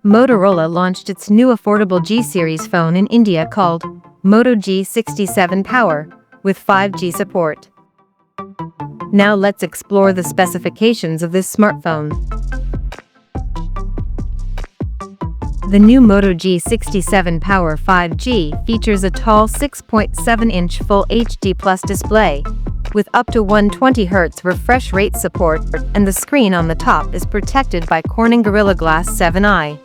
Motorola launched its new affordable G-series phone in India called Moto G67 Power, with 5G support. Now let's explore the specifications of this smartphone. The new Moto G67 Power 5G features a tall 6.7-inch Full HD Plus display, with up to 120 Hz refresh rate support, and the screen on the top is protected by Corning Gorilla Glass 7i.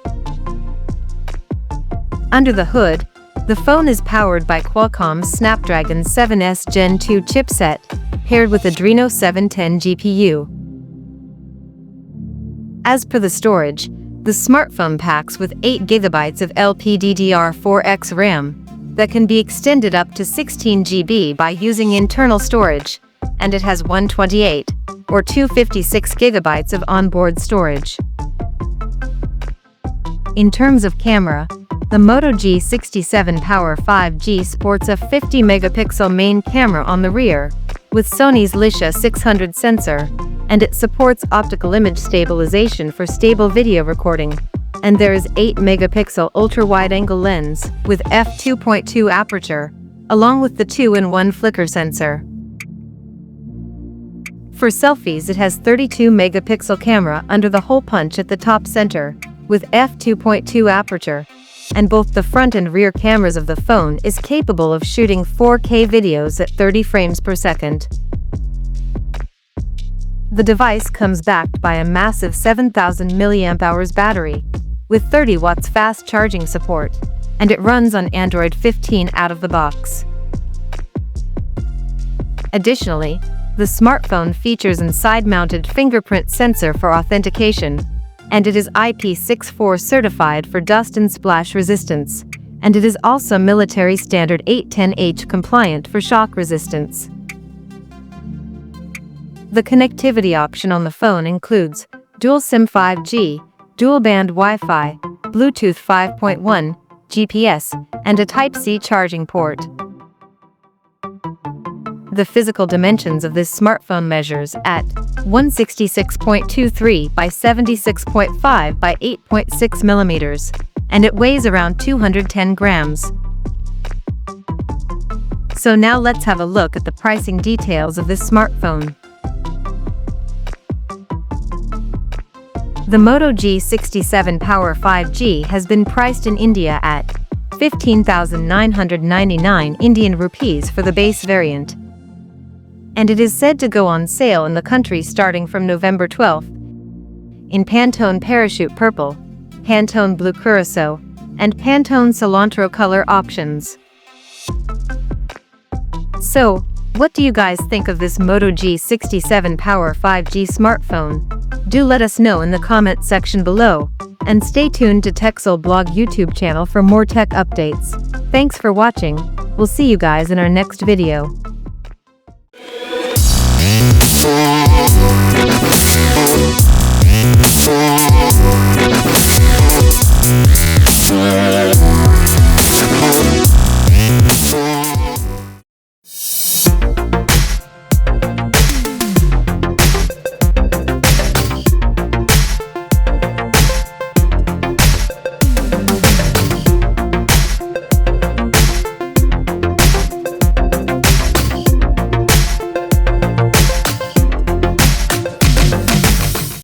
Under the hood, the phone is powered by Qualcomm's Snapdragon 7S Gen 2 chipset, paired with Adreno 710 GPU. As per the storage, the smartphone packs with 8 GB of LPDDR4X RAM that can be extended up to 16 GB by using internal storage, and it has 128 or 256 GB of onboard storage. In terms of camera, the Moto G67 Power 5G sports a 50-megapixel main camera on the rear, with Sony's Lisha 600 sensor, and it supports optical image stabilization for stable video recording. And there is 8-megapixel ultra-wide-angle lens with f2.2 aperture, along with the 2-in-1 flicker sensor. For selfies, it has 32-megapixel camera under the hole punch at the top center, with f2.2 aperture, and both the front and rear cameras of the phone is capable of shooting 4K videos at 30 frames per second. The device comes backed by a massive 7,000 mAh battery, with 30 watts fast charging support, and it runs on Android 15 out of the box. Additionally, the smartphone features a side-mounted fingerprint sensor for authentication, and it is IP64 certified for dust and splash resistance, and it is also military standard 810H compliant for shock resistance. The connectivity option on the phone includes dual SIM 5G, dual-band Wi-Fi, Bluetooth 5.1, GPS, and a Type-C charging port. The physical dimensions of this smartphone measures at 166.23 by 76.5 by 8.6 millimeters, and it weighs around 210 grams. So now let's have a look at the pricing details of this smartphone. The Moto G67 Power 5G has been priced in India at 15,999 Indian rupees for the base variant, and it is said to go on sale in the country starting from November 12th in Pantone Parachute Purple, Pantone Blue Curacao, and Pantone Cilantro color options. So, what do you guys think of this Moto G67 Power 5G smartphone? Do let us know in the comment section below, and stay tuned to TechSole Blog YouTube channel for more tech updates. Thanks for watching. We'll see you guys in our next video.